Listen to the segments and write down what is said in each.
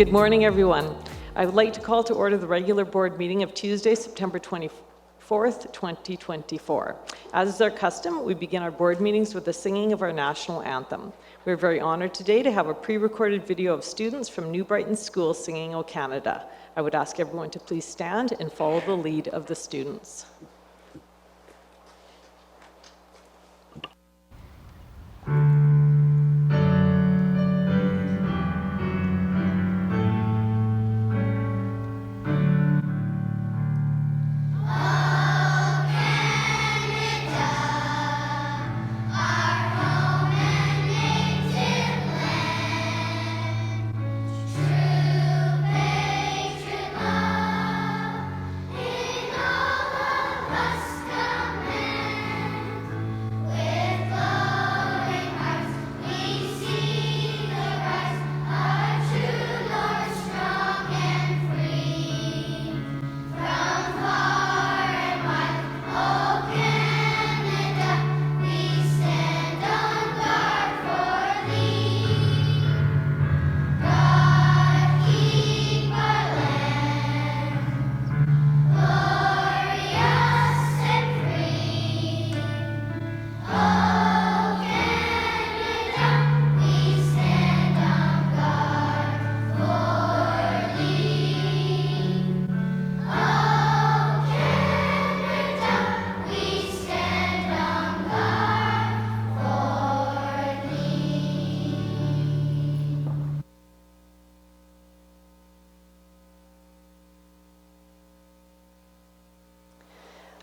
Good morning, everyone. I would like to call to order the regular board meeting of Tuesday, September 24th, 2024. As is our custom, we begin our board meetings with the singing of our national anthem. We're very honored today to have a pre-recorded video of students from New Brighton School singing O Canada. I would ask everyone to please stand and follow the lead of the students.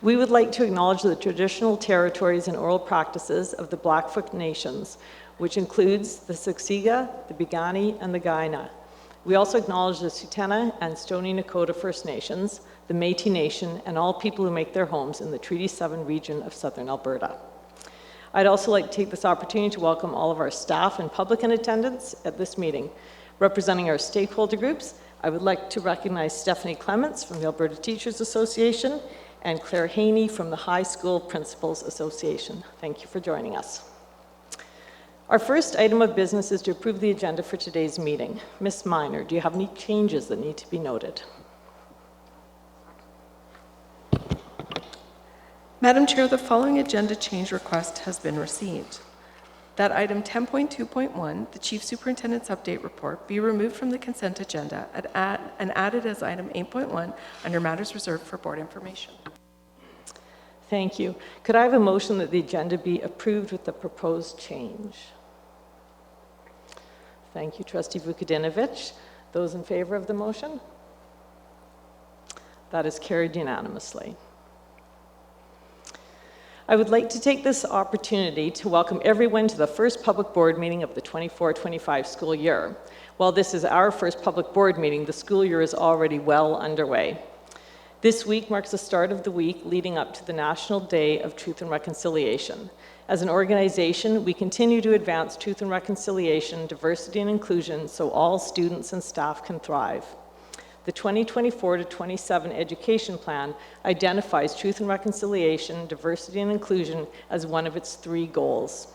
We would like to acknowledge the traditional territories and oral practices of the Blackfoot Nations, which includes the Siksika, the Piikani, and the Kainai. We also acknowledge the Tsuut'ina and Stoney Nakoda First Nations, the Métis Nation, and all people who make their homes in the Treaty 7 region of southern Alberta. I'd also like to take this opportunity to welcome all of our staff and public in attendance at this meeting. Representing our stakeholder groups, I would like to recognize Stephanie Clements from the Alberta Teachers Association and Claire Haney from the High School Principals Association. Thank you for joining us. Our first item of business is to approve the agenda for today's meeting. Ms. Miner, do you have any changes that need to be noted? Madam Chair, the following agenda change request has been received. That item 10.2.1, the Chief Superintendent's Update Report, be removed from the consent agenda and added as item 8.1 under matters reserved for board information. Thank you. Could I have a motion that the agenda be approved with the proposed change? Thank you, Trustee Vukadinovich. Those in favor of the motion? That is carried unanimously. I would like to take this opportunity to welcome everyone to the first public board meeting of the 24-25 school year. While this is our first public board meeting, the school year is already well underway. This week marks the start of the week leading up to the National Day of Truth and Reconciliation. As an organization, we continue to advance truth and reconciliation, diversity and inclusion so all students and staff can thrive. The 2024-27 education plan identifies truth and reconciliation, diversity and inclusion as one of its 3 goals.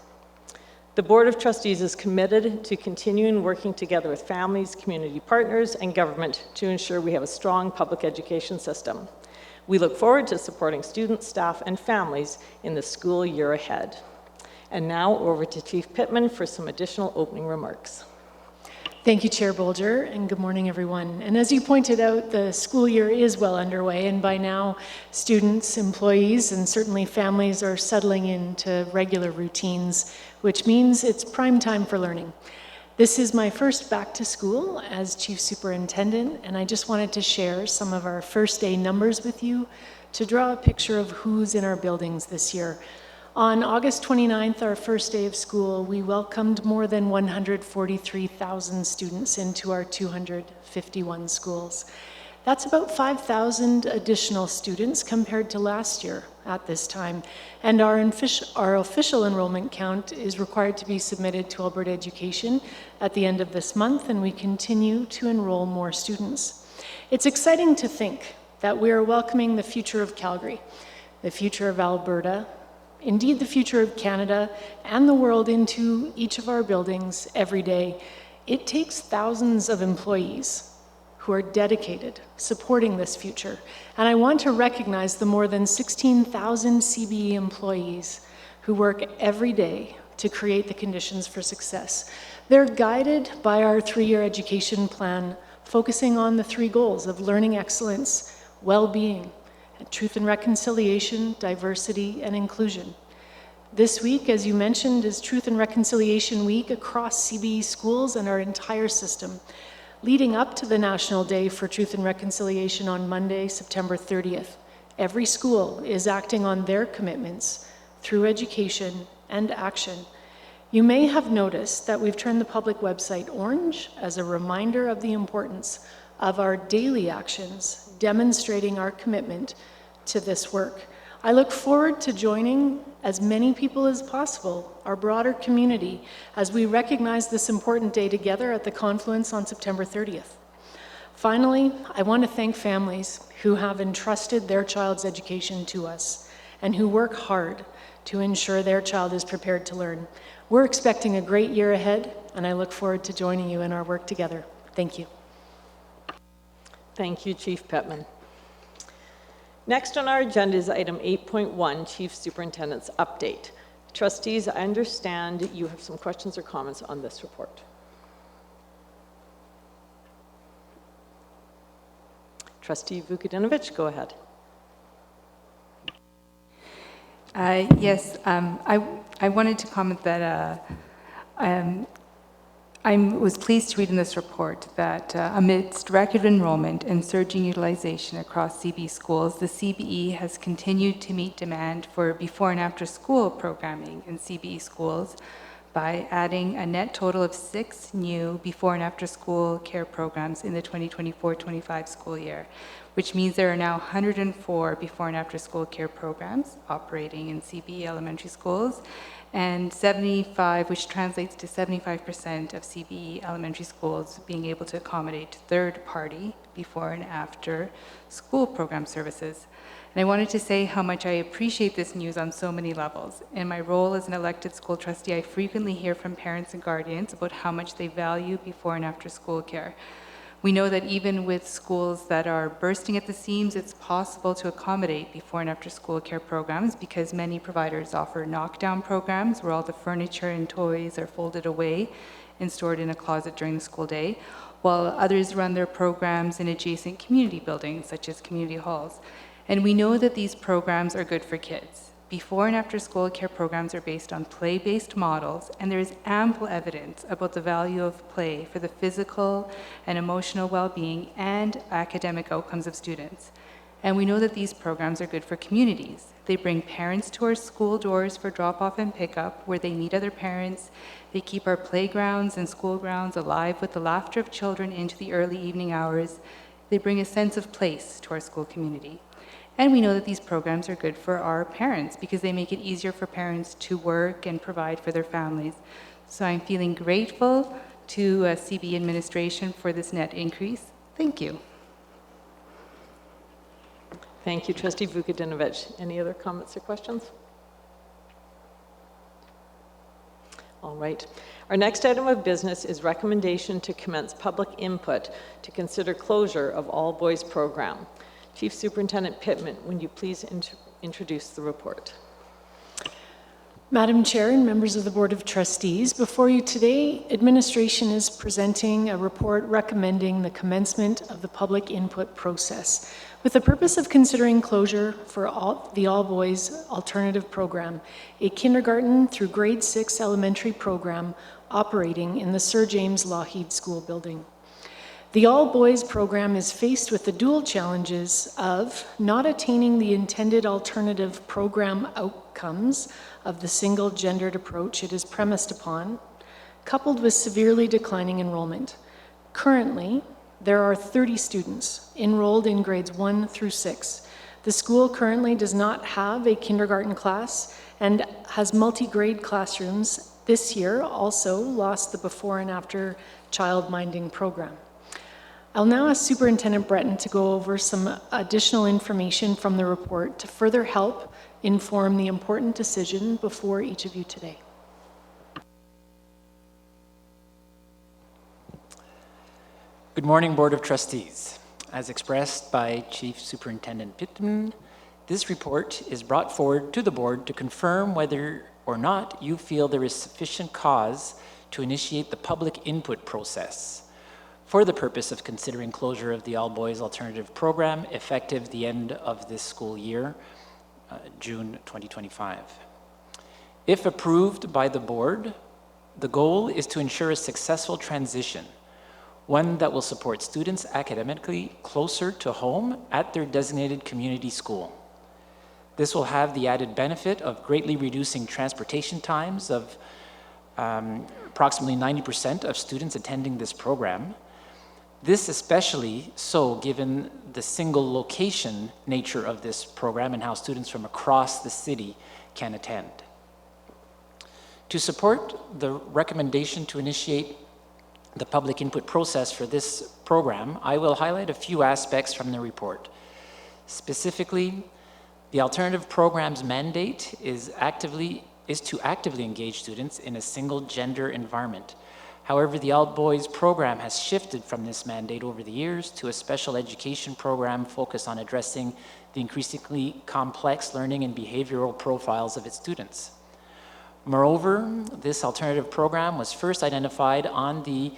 The Board of Trustees is committed to continuing working together with families, community partners, and government to ensure we have a strong public education system. We look forward to supporting students, staff, and families in the school year ahead. And now over to Chief Pittman for some additional opening remarks. Thank you, Chair Bolger, and good morning, everyone. And as you pointed out, the school year is well underway, and by now, students, employees, and certainly families are settling into regular routines, which means it's prime time for learning. This is my first back to school as Chief Superintendent, and I just wanted to share some of our first day numbers with you to draw a picture of who's in our buildings this year. On August 29th, our first day of school, we welcomed more than 143,000 students into our 251 schools. That's about 5,000 additional students compared to last year at this time. And our official enrollment count is required to be submitted to Alberta Education at the end of this month, and we continue to enroll more students. It's exciting to think that we are welcoming the future of Calgary, the future of Alberta, indeed the future of Canada and the world into each of our buildings every day It takes thousands of employees who are dedicated, supporting this future. And I want to recognize the more than 16,000 CBE employees who work every day to create the conditions for success. They're guided by our 3-year education plan, focusing on the 3 goals of learning excellence, well-being, and truth and reconciliation, diversity, and inclusion. This week, as you mentioned, is Truth and Reconciliation Week across CBE schools and our entire system. Leading up to the National Day for Truth and Reconciliation on Monday, September 30th, every school is acting on their commitments through education and action. You may have noticed that we've turned the public website orange as a reminder of the importance of our daily actions, demonstrating our commitment to this work. I look forward to joining as many people as possible, our broader community, as we recognize this important day together at the Confluence on September 30th. Finally, I want to thank families who have entrusted their child's education to us and who work hard to ensure their child is prepared to learn. We're expecting a great year ahead, and I look forward to joining you in our work together. Thank you. Thank you, Chief Pittman. Next on our agenda is item 8.1, Chief Superintendent's Update. Trustees, I understand you have some questions or comments on this report. Trustee Vukadinovich, go ahead. Yes, I wanted to comment that I was pleased to read in this report that amidst record enrollment and surging utilization across CBE schools, the CBE has continued to meet demand for before and after school programming in CBE schools by adding a net total of 6 new before and after school care programs in the 2024-25 school year, which means there are now 104 before and after school care programs operating in CBE elementary schools, and 75, which translates to 75% of CBE elementary schools being able to accommodate third-party before and after school program services. And I wanted to say how much I appreciate this news on so many levels. In my role as an elected school trustee, I frequently hear from parents and guardians about how much they value before and after school care. We know that even with schools that are bursting at the seams, it's possible to accommodate before and after school care programs because many providers offer knockdown programs where all the furniture and toys are folded away and stored in a closet during the school day, while others run their programs in adjacent community buildings, such as community halls. And we know that these programs are good for kids. Before and after school care programs are based on play-based models, and there is ample evidence about the value of play for the physical and emotional well-being and academic outcomes of students. And we know that these programs are good for communities. They bring parents to our school doors for drop-off and pickup, where they meet other parents. They keep our playgrounds and school grounds alive with the laughter of children into the early evening hours. They bring a sense of place to our school community. And we know that these programs are good for our parents because they make it easier for parents to work and provide for their families. So I'm feeling grateful to CBE administration for this net increase. Thank you. Thank you, Trustee Vukadinovich. Any other comments or questions? All right. Our next item of business is recommendation to commence public input to consider closure of all boys program. Chief Superintendent Pittman, would you please introduce the report? Madam Chair and members of the Board of Trustees, before you today, administration is presenting a report recommending the commencement of the public input process with the purpose of considering closure for the all-boys alternative program, a kindergarten through grade 6 elementary program operating in the Sir James Lougheed School building. The all-boys program is faced with the dual challenges of not attaining the intended alternative program outcomes of the single-gendered approach it is premised upon, coupled with severely declining enrollment. Currently, there are 30 students enrolled in grades 1 through 6. The school currently does not have a kindergarten class and has multi-grade classrooms. This year also lost the before and after child-minding program. I'll now ask Superintendent Breton to go over some additional information from the report to further help inform the important decision before each of you today. Good morning, Board of Trustees. As expressed by Chief Superintendent Pittman, this report is brought forward to the board to confirm whether or not you feel there is sufficient cause to initiate the public input process for the purpose of considering closure of the all-boys alternative program effective the end of this school year, June 2025. If approved by the board, the goal is to ensure a successful transition, one that will support students academically closer to home at their designated community school. This will have the added benefit of greatly reducing transportation times of approximately 90% of students attending this program. This especially so given the single location nature of this program and how students from across the city can attend. To support the recommendation to initiate the public input process for this program, I will highlight a few aspects from the report. Specifically, the alternative program's mandate is to actively engage students in a single gender environment. However, the All Boys program has shifted from this mandate over the years to a special education program focused on addressing the increasingly complex learning and behavioral profiles of its students. Moreover, this alternative program was first identified on the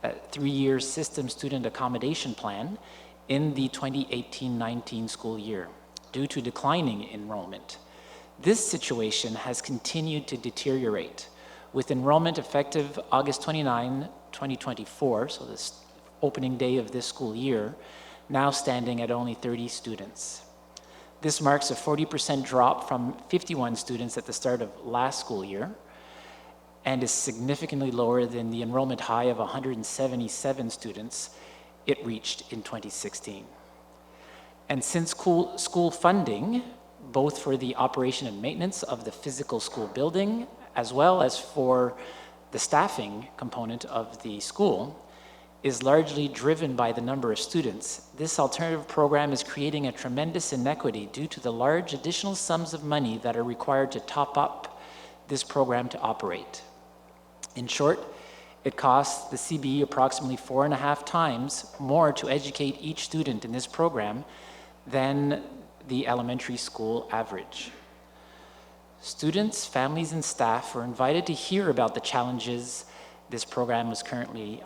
3-year system student accommodation plan in the 2018-19 school year due to declining enrollment. This situation has continued to deteriorate, with enrollment effective August 29, 2024, so this opening day of this school year, now standing at only 30 students. This marks a 40% drop from 51 students at the start of last school year and is significantly lower than the enrollment high of 177 students it reached in 2016. And since school funding, both for the operation and maintenance of the physical school building, as well as for the staffing component of the school, is largely driven by the number of students, this alternative program is creating a tremendous inequity due to the large additional sums of money that are required to top up this program to operate. In short, it costs the CBE approximately 4.5 times more to educate each student in this program than the elementary school average. Students, families, and staff were invited to hear about the challenges this program was currently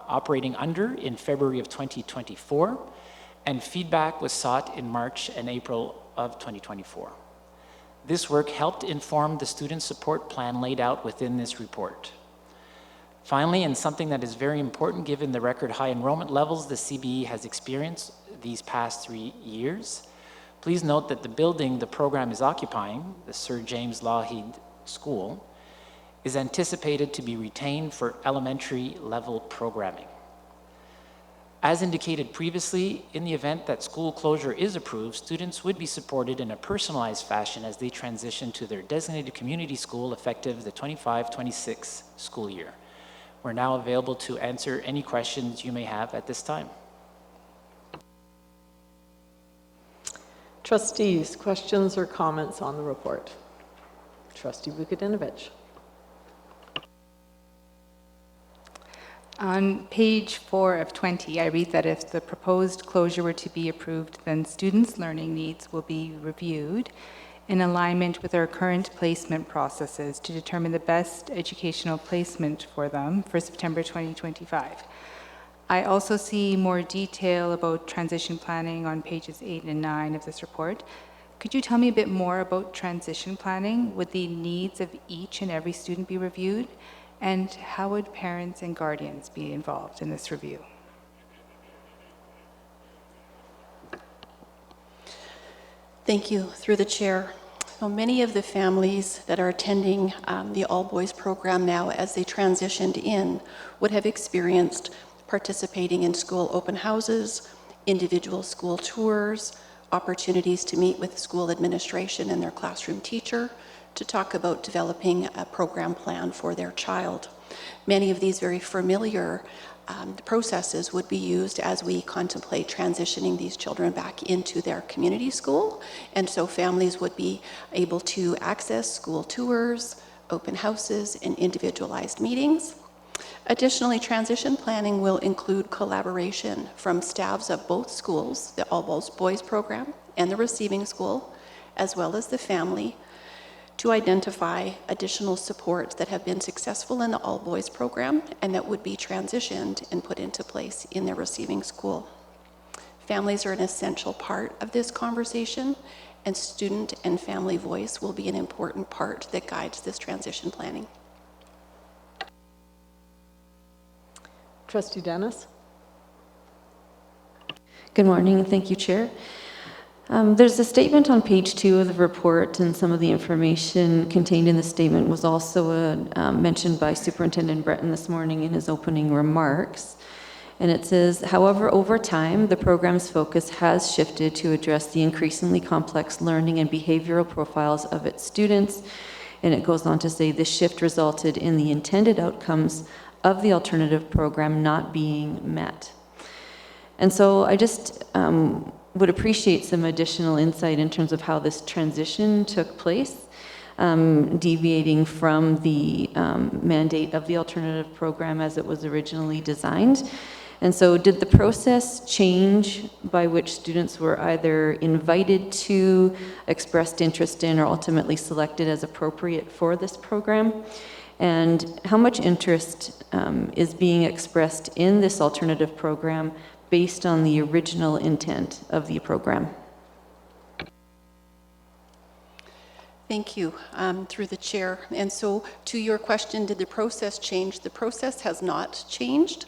operating under in February of 2024, and feedback was sought in March and April of 2024. This work helped inform the student support plan laid out within this report. Finally, and something that is very important given the record high enrollment levels the CBE has experienced these past 3 years, please note that the building the program is occupying, the Sir James Lougheed School, is anticipated to be retained for elementary level programming. As indicated previously, in the event that school closure is approved, students would be supported in a personalized fashion as they transition to their designated community school effective the 25-26 school year. We're now available to answer any questions you may have at this time. Trustees, questions or comments on the report? Trustee Vukadinovich. On page 4 of 20, I read that if the proposed closure were to be approved, then students' learning needs will be reviewed in alignment with our current placement processes to determine the best educational placement for them for September 2025. I also see more detail about transition planning on pages 8 and 9 of this report. Could you tell me a bit more about transition planning? Would the needs of each and every student be reviewed? And how would parents and guardians be involved in this review? Thank you. Through the chair. So many of the families that are attending the All Boys program now, as they transitioned in, would have experienced participating in school open houses, individual school tours, opportunities to meet with school administration and their classroom teacher to talk about developing a program plan for their child. Many of these very familiar processes would be used as we contemplate transitioning these children back into their community school. And so families would be able to access school tours, open houses, and individualized meetings. Additionally, transition planning will include collaboration from staffs of both schools, the All Boys program and the receiving school, as well as the family, to identify additional supports that have been successful in the All Boys program and that would be transitioned and put into place in their receiving school. Families are an essential part of this conversation, and student and family voice will be an important part that guides this transition planning. Trustee Dennis? Good morning, and thank you, Chair. There's a statement on page 2 of the report, and some of the information contained in the statement was also mentioned by Superintendent Breton this morning in his opening remarks. And it says, however, over time, the program's focus has shifted to address the increasingly complex learning and behavioral profiles of its students. And it goes on to say this shift resulted in the intended outcomes of the alternative program not being met. And so I just would appreciate some additional insight in terms of how this transition took place, deviating from the mandate of the alternative program as it was originally designed. And so did the process change by which students were either invited to, expressed interest in, or ultimately selected as appropriate for this program? And how much interest is being expressed in this alternative program based on the original intent of the program? Thank you, through the chair. And so to your question, did the process change? The process has not changed.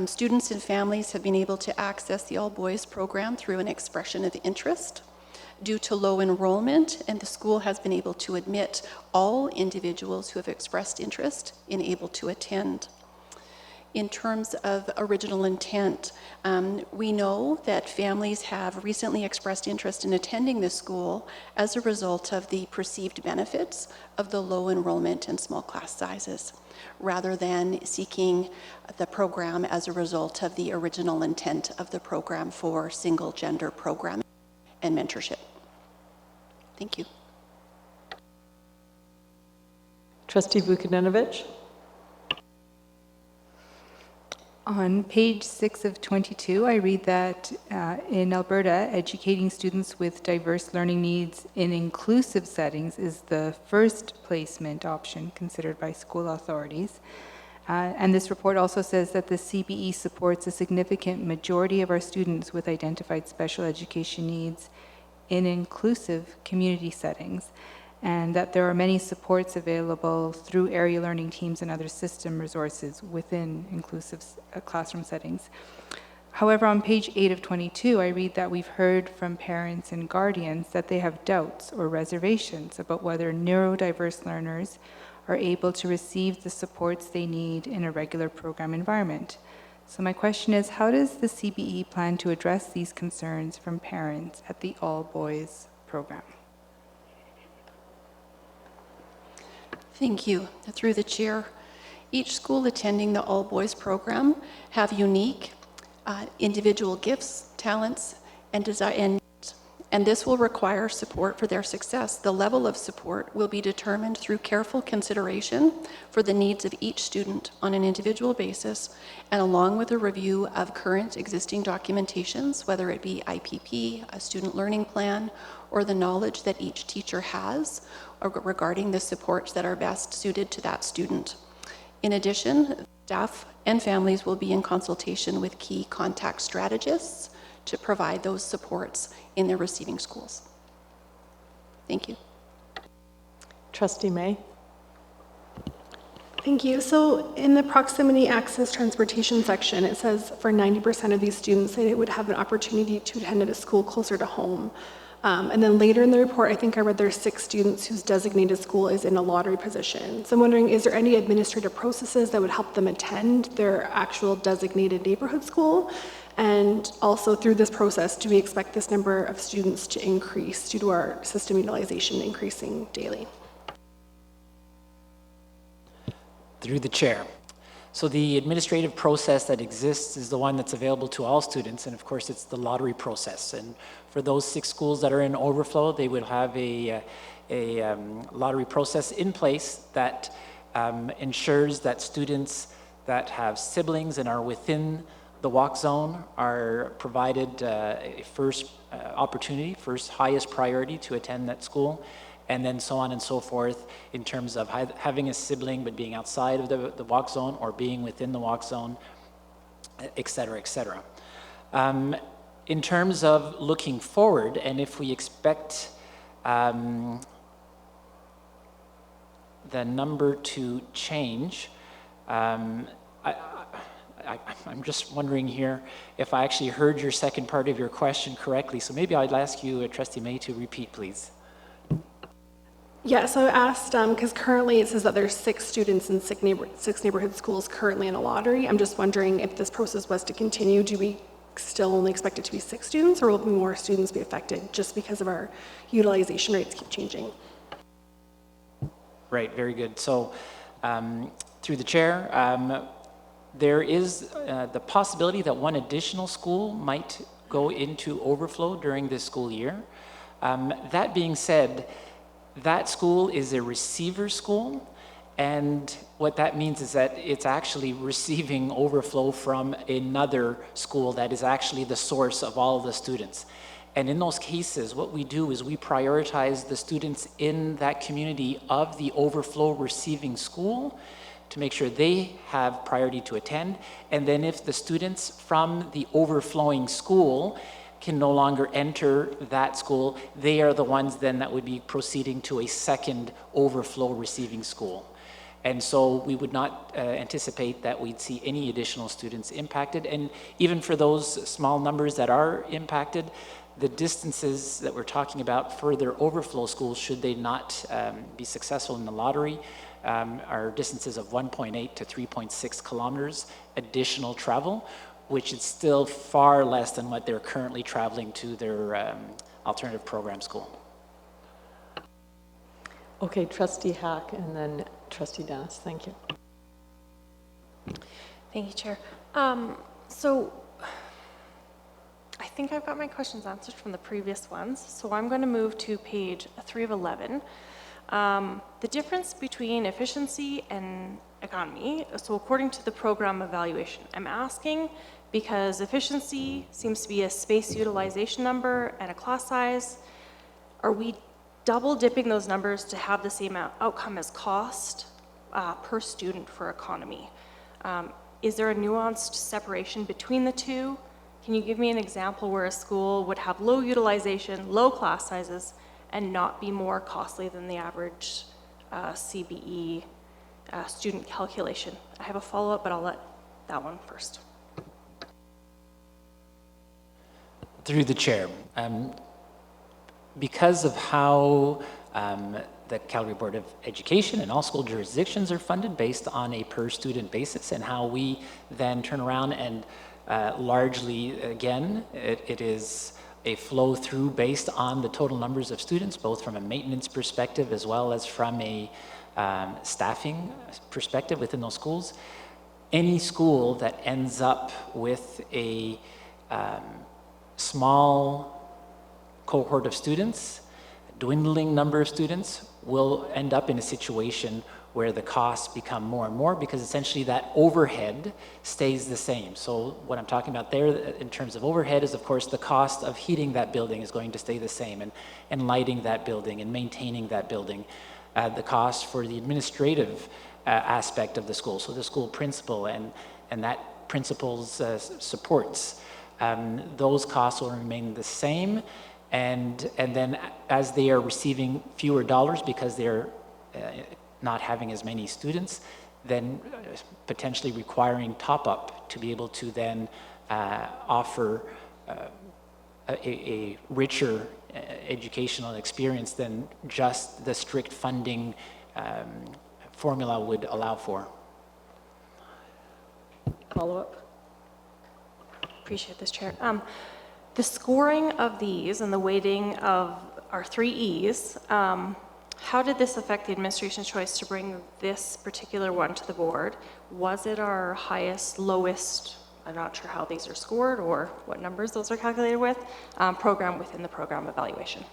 Students and families have been able to access the All Boys program through an expression of interest. Due to low enrollment, and the school has been able to admit all individuals who have expressed interest in able to attend. In terms of original intent, we know that families have recently expressed interest in attending the school as a result of the perceived benefits of the low enrollment and small class sizes, rather than seeking the program as a result of the original intent of the program for single gender programming and mentorship. Thank you. Trustee Vukadinovich? On page 6 of 22, I read that in Alberta, educating students with diverse learning needs in inclusive settings is the first placement option considered by school authorities. And this report also says that the CBE supports a significant majority of our students with identified special education needs in inclusive community settings, and that there are many supports available through area learning teams and other system resources within inclusive classroom settings. However, on page 8 of 22, I read that we've heard from parents and guardians that they have doubts or reservations about whether neurodiverse learners are able to receive the supports they need in a regular program environment. So my question is, how does the CBE plan to address these concerns from parents at the All Boys program? Thank you. Through the chair, each school attending the All Boys program have unique individual gifts, talents, and desire, and this will require support for their success. The level of support will be determined through careful consideration for the needs of each student on an individual basis, and along with a review of current existing documentations, whether it be IPP, a student learning plan, or the knowledge that each teacher has regarding the supports that are best suited to that student. In addition, staff and families will be in consultation with key contact strategists to provide those supports in their receiving schools. Thank you. Trustee May? Thank you. So in the proximity access transportation section, it says for 90% of these students that it would have an opportunity to attend at a school closer to home. And then later in the report, I think I read there's 6 students whose designated school is in a lottery position. So I'm wondering, is there any administrative processes that would help them attend their actual designated neighborhood school? And also through this process, do we expect this number of students to increase due to our system utilization increasing daily? Through the chair. So the administrative process that exists is the one that's available to all students, and of course it's the lottery process. And for those 6 schools that are in overflow, they will have a lottery process in place that ensures that students that have siblings and are within the walk zone are provided a first opportunity, first highest priority to attend that school, and then so on and so forth in terms of having a sibling but being outside of the walk zone or being within the walk zone, et cetera, et cetera. In terms of looking forward, and if we expect the number to change, I'm just wondering here if I actually heard your second part of your question correctly. So maybe I'd ask you, Trustee May, to repeat, please. Yeah, so I asked, because currently it says that there's 6 students in 6 neighborhood schools currently in a lottery. I'm just wondering if this process was to continue, do we still only expect it to be 6 students, or will more students be affected just because of our utilization rates keep changing? Right, very good. So through the chair, there is the possibility that one additional school might go into overflow during this school year. That being said, that school is a receiver school, and what that means is that it's actually receiving overflow from another school that is actually the source of all of the students. And in those cases, what we do is we prioritize the students in that community of the overflow receiving school to make sure they have priority to attend. And then if the students from the overflowing school can no longer enter that school, they are the ones then that would be proceeding to a second overflow receiving school. And so we would not anticipate that we'd see any additional students impacted. And even for those small numbers that are impacted, the distances that we're talking about for their overflow schools, should they not be successful in the lottery, are distances of 1.8 to 3.6 kilometers additional travel, which is still far less than what they're currently traveling to their alternative program school. Okay, Trustee Hack and then Trustee Dennis, thank you. Thank you, Chair. So I think I've got my questions answered from the previous ones, so I'm going to move to page 3 of 11. The difference between efficiency and economy, so according to the program evaluation, I'm asking because efficiency seems to be a space utilization number and a class size. Are we double dipping those numbers to have the same outcome as cost per student for economy? Is there a nuanced separation between the two? Can you give me an example where a school would have low utilization, low class sizes, and not be more costly than the average CBE student calculation? I have a follow-up, but I'll let that one first. Through the chair, because of how the Calgary Board of Education and all school jurisdictions are funded based on a per student basis, and how we then turn around and largely, again, it is a flow through based on the total numbers of students, both from a maintenance perspective as well as from a staffing perspective within those schools. Any school that ends up with a small cohort of students, a dwindling number of students, will end up in a situation where the costs become more and more, because essentially that overhead stays the same. So what I'm talking about there in terms of overhead is, of course, the cost of heating that building is going to stay the same, and lighting that building and maintaining that building. The cost for the administrative aspect of the school, so the school principal and that principal's supports, those costs will remain the same. And then as they are receiving fewer dollars because they're not having as many students, then potentially requiring top-up to be able to then offer a richer educational experience than just the strict funding formula would allow for. Follow-up? Appreciate this, Chair. The scoring of these and the weighting of our 3 E's, how did this affect the administration's choice to bring this particular one to the board? Was it our highest, lowest, I'm not sure how these are scored or what numbers those are calculated with, program within the program evaluation?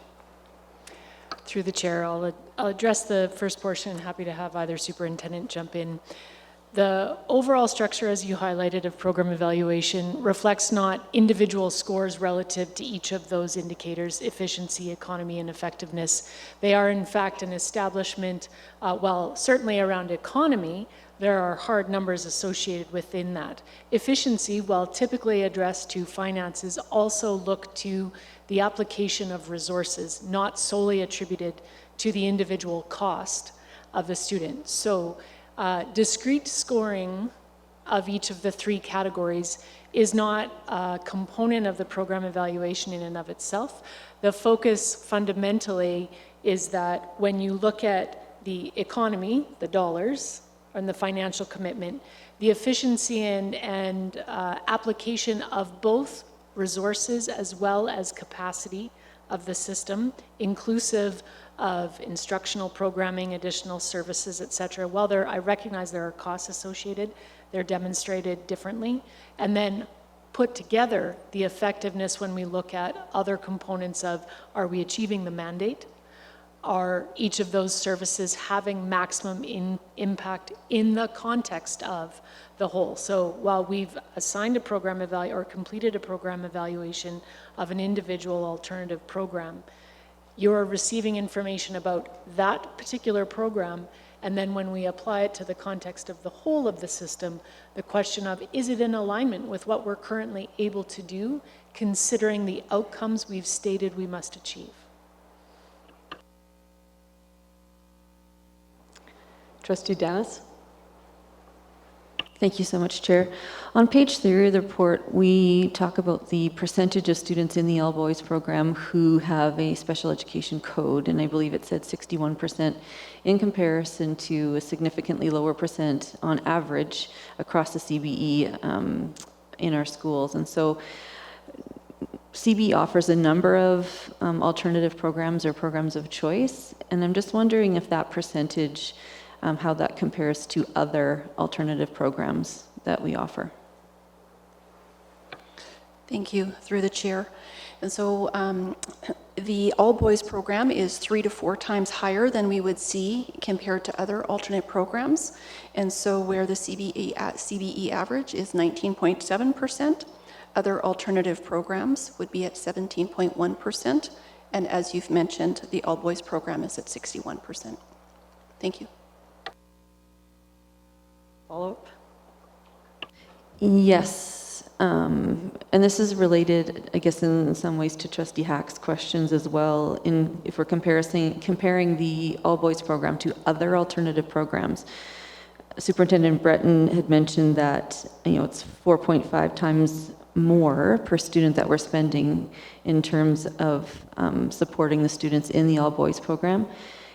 Through the chair, I'll address the first portion. Happy to have either superintendent jump in. The overall structure, as you highlighted, of program evaluation reflects not individual scores relative to each of those indicators, efficiency, economy, and effectiveness. They are, in fact, an establishment, well, certainly around economy, there are hard numbers associated within that. Efficiency, while typically addressed to finances, also look to the application of resources, not solely attributed to the individual cost of the student. So discrete scoring of each of the three categories is not a component of the program evaluation in and of itself. The focus fundamentally is that when you look at the economy, the dollars, and the financial commitment, the efficiency and application of both resources as well as capacity of the system, inclusive of instructional programming, additional services, et cetera. While I recognize there are costs associated, they're demonstrated differently. And then put together the effectiveness when we look at other components of, are we achieving the mandate? Are each of those services having maximum impact in the context of the whole? So while we've assigned a program or completed a program evaluation of an individual alternative program, you're receiving information about that particular program, and then when we apply it to the context of the whole of the system, the question of, is it in alignment with what we're currently able to do, considering the outcomes we've stated we must achieve? Trustee Dennis? Thank you so much, Chair. On page 3 of the report, we talk about the percentage of students in the All Boys program who have a special education code, and I believe it said 61% in comparison to a significantly lower percent on average across the CBE in our schools. And so CBE offers a number of alternative programs or programs of choice, and I'm just wondering if that percentage, how that compares to other alternative programs that we offer. Thank you, through the chair. And so the All Boys program is 3 to 4 times higher than we would see compared to other alternate programs. And so where the CBE average is 19.7%, other alternative programs would be at 17.1%. And as you've mentioned, the All Boys program is at 61%. Thank you. Follow-up? Yes, and this is related, I guess, in some ways to Trustee Hack's questions as well. If we're comparing the All Boys program to other alternative programs, Superintendent Breton had mentioned that it's 4.5 times more per student that we're spending in terms of supporting the students in the All Boys program.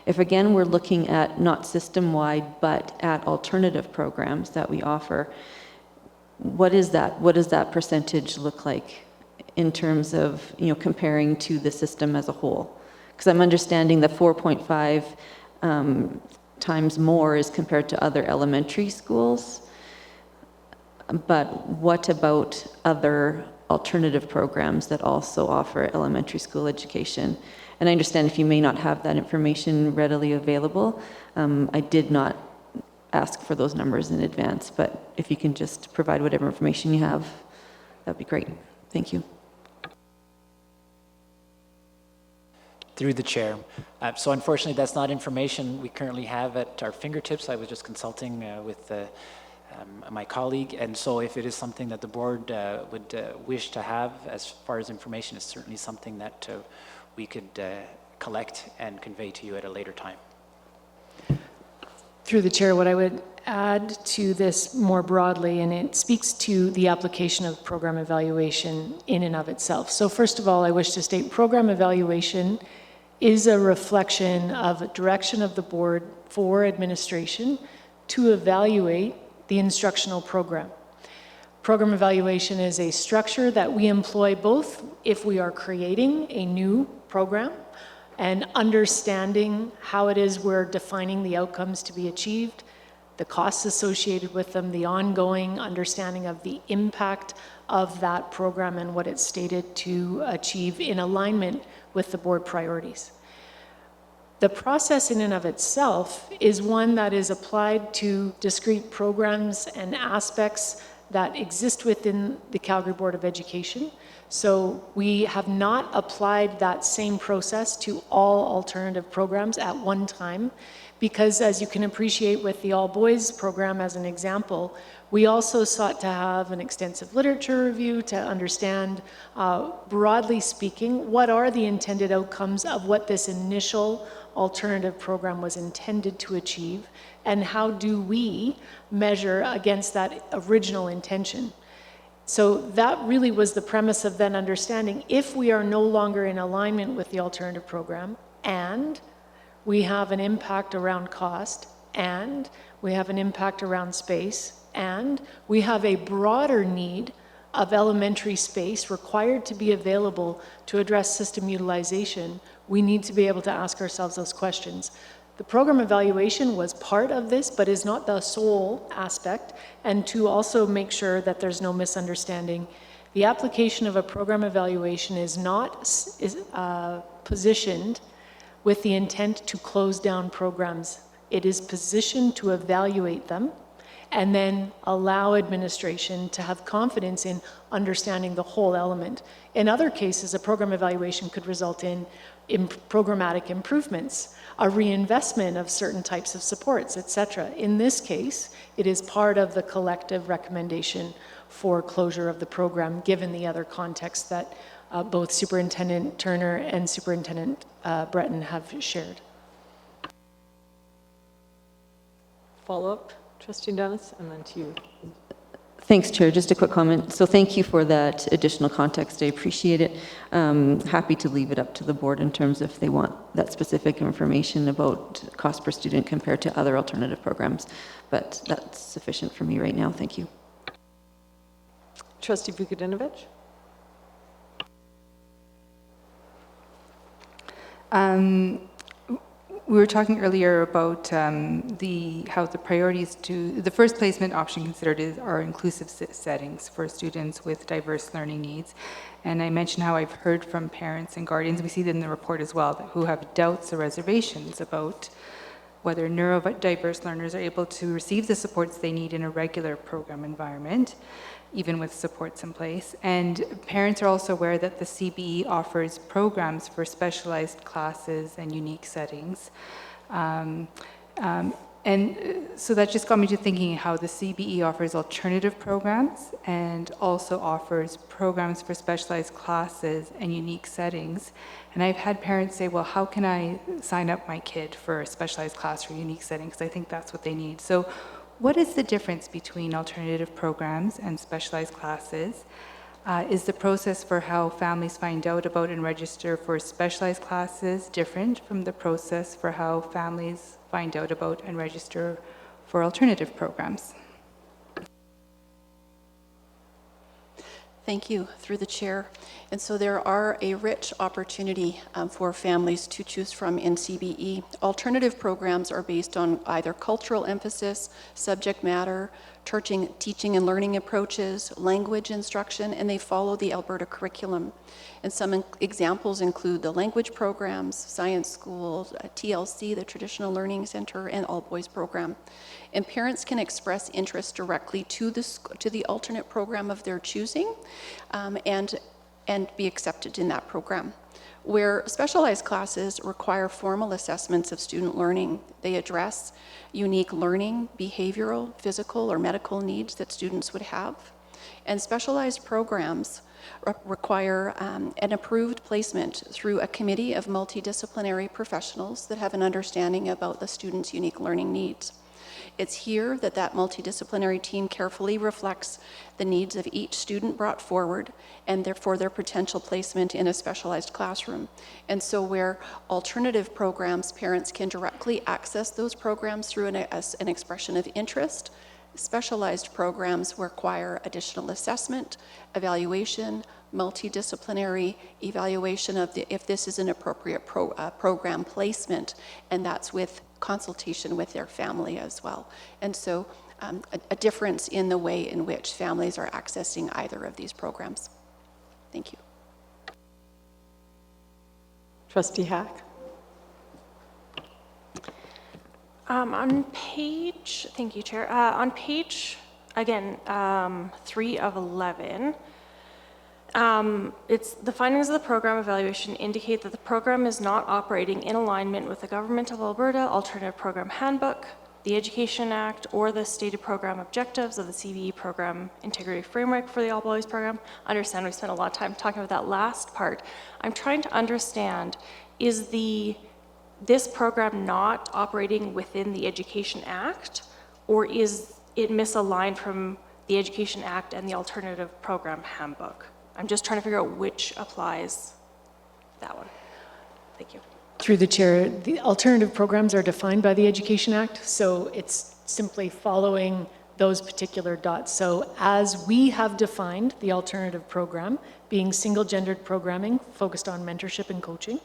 If again, we're looking at not system-wide, but at alternative programs that we offer, what is that? What does that percentage look like in terms of, comparing to the system as a whole? Because I'm understanding the 4.5 times more is compared to other elementary schools, but what about other alternative programs that also offer elementary school education? And I understand if you may not have that information readily available. I did not ask for those numbers in advance, but if you can just provide whatever information you have, that'd be great. Thank you. Through the chair. So unfortunately, that's not information we currently have at our fingertips. I was just consulting with my colleague, and so if it is something that the board would wish to have as far as information, it's certainly something that we could collect and convey to you at a later time. Through the chair, what I would add to this more broadly, and it speaks to the application of program evaluation in and of itself. So first of all, I wish to state program evaluation is a reflection of a direction of the board for administration to evaluate the instructional program. Program evaluation is a structure that we employ both if we are creating a new program and understanding how it is we're defining the outcomes to be achieved, the costs associated with them, the ongoing understanding of the impact of that program and what it's stated to achieve in alignment with the board priorities. The process in and of itself is one that is applied to discrete programs and aspects that exist within the Calgary Board of Education. So we have not applied that same process to all alternative programs at one time, because as you can appreciate with the All Boys program as an example, we also sought to have an extensive literature review to understand, broadly speaking, what are the intended outcomes of what this initial alternative program was intended to achieve, and how do we measure against that original intention. So that really was the premise of then understanding if we are no longer in alignment with the alternative program, and we have an impact around cost, and we have an impact around space, and we have a broader need of elementary space required to be available to address system utilization, we need to be able to ask ourselves those questions. The program evaluation was part of this, but is not the sole aspect. And to also make sure that there's no misunderstanding, the application of a program evaluation is not positioned with the intent to close down programs. It is positioned to evaluate them and then allow administration to have confidence in understanding the whole element. In other cases, a program evaluation could result in programmatic improvements, a reinvestment of certain types of supports, etc. In this case, it is part of the collective recommendation for closure of the program, given the other context that both Superintendent Turner and Superintendent Breton have shared. Follow-up, Trustee Dennis, and then to you. Thanks, Chair. Just a quick comment. So thank you for that additional context. I appreciate it. Happy to leave it up to the board in terms of if they want that specific information about cost per student compared to other alternative programs. But that's sufficient for me right now. Thank you. Trustee Vukadinovich? We were talking earlier about how the priorities to the first placement option considered are inclusive settings for students with diverse learning needs. And I mentioned how I've heard from parents and guardians, we see that in the report as well, who have doubts or reservations about whether neurodiverse learners are able to receive the supports they need in a regular program environment, even with supports in place. And parents are also aware that the CBE offers programs for specialized classes and unique settings. And so that just got me to thinking how the CBE offers alternative programs and also offers programs for specialized classes and unique settings. And I've had parents say, well, how can I sign up my kid for a specialized class or unique setting? Because I think that's what they need. So what is the difference between alternative programs and specialized classes? Is the process for how families find out about and register for specialized classes different from the process for how families find out about and register for alternative programs? Thank you, through the chair. And so there are a rich opportunity for families to choose from in CBE. Alternative programs are based on either cultural emphasis, subject matter, teaching and learning approaches, language instruction, and they follow the Alberta curriculum. And some examples include the language programs, science schools, TLC, the Traditional Learning Center, and All Boys program. And parents can express interest directly to the alternate program of their choosing, and be accepted in that program. Where specialized classes require formal assessments of student learning, they address unique learning, behavioral, physical, or medical needs that students would have. And specialized programs require an approved placement through a committee of multidisciplinary professionals that have an understanding about the student's unique learning needs. It's here that multidisciplinary team carefully reflects the needs of each student brought forward and therefore their potential placement in a specialized classroom. And so where alternative programs, parents can directly access those programs through an expression of interest, specialized programs require additional assessment, evaluation, multidisciplinary evaluation of if this is an appropriate program placement, and that's with consultation with their family as well. And so a difference in the way in which families are accessing either of these programs. Thank you. Trustee Hack? On page, thank you, Chair. On page, again, 3 of 11, it's the findings of the program evaluation indicate that the program is not operating in alignment with the Government of Alberta Alternative Program Handbook, the Education Act, or the stated program objectives of the CBE Program Integrity Framework for the All Boys program. I understand we spent a lot of time talking about that last part. I'm trying to understand, is this program not operating within the Education Act, or is it misaligned from the Education Act and the Alternative Program Handbook? I'm just trying to figure out which applies that one. Thank you. Through the chair, the alternative programs are defined by the Education Act, so it's simply following those particular dots. So as we have defined the alternative program, being single-gendered programming focused on mentorship and coaching,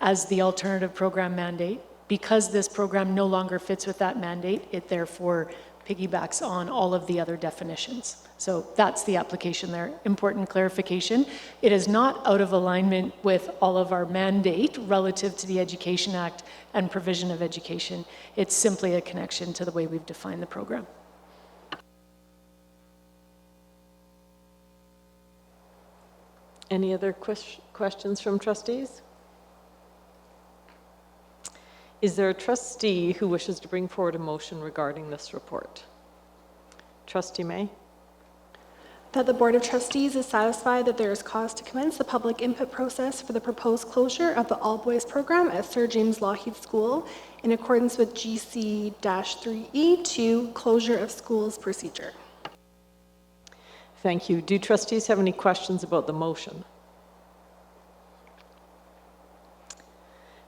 as the alternative program mandate, because this program no longer fits with that mandate, it therefore piggybacks on all of the other definitions. So that's the application there. Important clarification. It is not out of alignment with all of our mandate relative to the Education Act and provision of education. It's simply a connection to the way we've defined the program. Any other questions from trustees? Is there a trustee who wishes to bring forward a motion regarding this report? Trustee May? That the Board of Trustees is satisfied that there is cause to commence the public input process for the proposed closure of the All Boys program at Sir James Lougheed School in accordance with GC-3E2 closure of schools procedure. Thank you. Do trustees have any questions about the motion?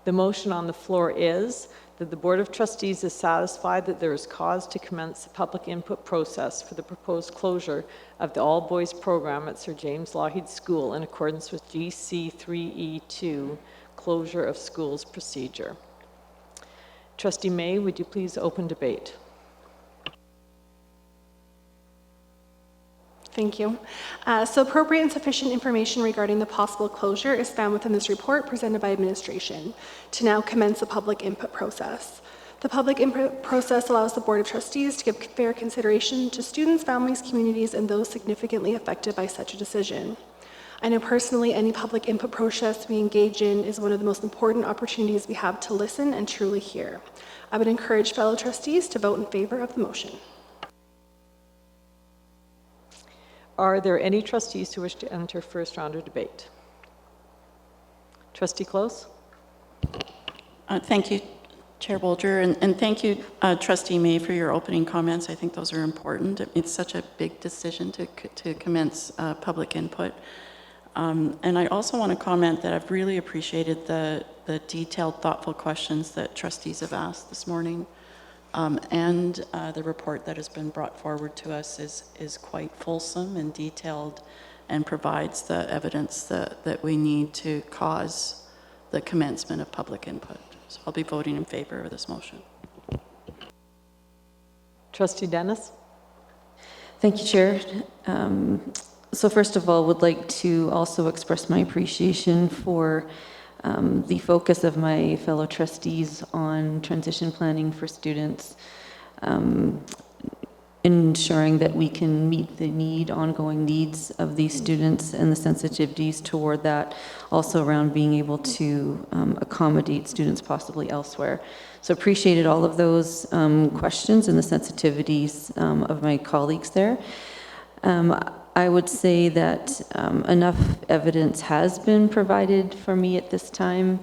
The motion on the floor is that the Board of Trustees is satisfied that there is cause to commence the public input process for the proposed closure of the All Boys program at Sir James Lougheed School in accordance with GC-3E2 closure of schools procedure. Trustee May, would you please open debate? Thank you. So appropriate and sufficient information regarding the possible closure is found within this report presented by administration to now commence the public input process. The public input process allows the Board of Trustees to give fair consideration to students, families, communities, and those significantly affected by such a decision. I know personally any public input process we engage in is one of the most important opportunities we have to listen and truly hear. I would encourage fellow trustees to vote in favor of the motion. Are there any trustees who wish to enter first round of debate? Trustee Close? Thank you, Chair Bolger, and thank you, Trustee May, for your opening comments. I think those are important. It's such a big decision to commence public input. And I also want to comment that I've really appreciated the detailed, thoughtful questions that trustees have asked this morning. And the report that has been brought forward to us is quite fulsome and detailed and provides the evidence that we need to cause the commencement of public input. So I'll be voting in favor of this motion. Trustee Dennis? Thank you, Chair. So first of all, would like to also express my appreciation for the focus of my fellow trustees on transition planning for students, ensuring that we can meet the ongoing needs of these students and the sensitivities toward that, also around being able to accommodate students possibly elsewhere. So appreciated all of those questions and the sensitivities of my colleagues there. I would say that enough evidence has been provided for me at this time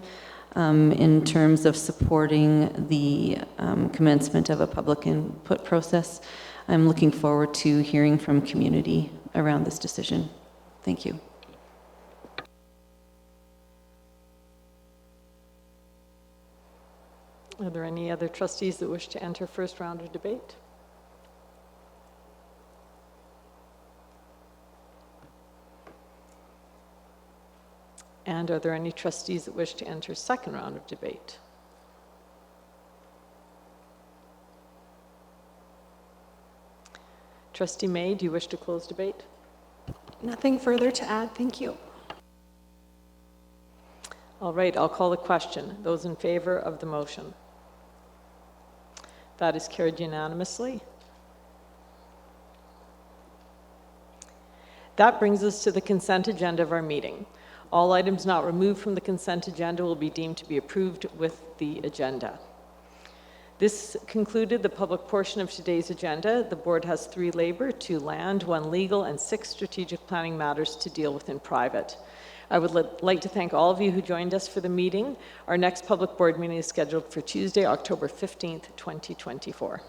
in terms of supporting the commencement of a public input process. I'm looking forward to hearing from community around this decision. Thank you. Are there any other trustees that wish to enter first round of debate? And are there any trustees that wish to enter second round of debate? Trustee May, do you wish to close debate? Nothing further to add. Thank you. All right, I'll call the question. Those in favor of the motion? That is carried unanimously. That brings us to the consent agenda of our meeting. All items not removed from the consent agenda will be deemed to be approved with the agenda. This concluded the public portion of today's agenda. The board has 3 labor, 2 land, 1 legal, and 6 strategic planning matters to deal with in private. I would like to thank all of you who joined us for the meeting. Our next public board meeting is scheduled for Tuesday, October 15th, 2024.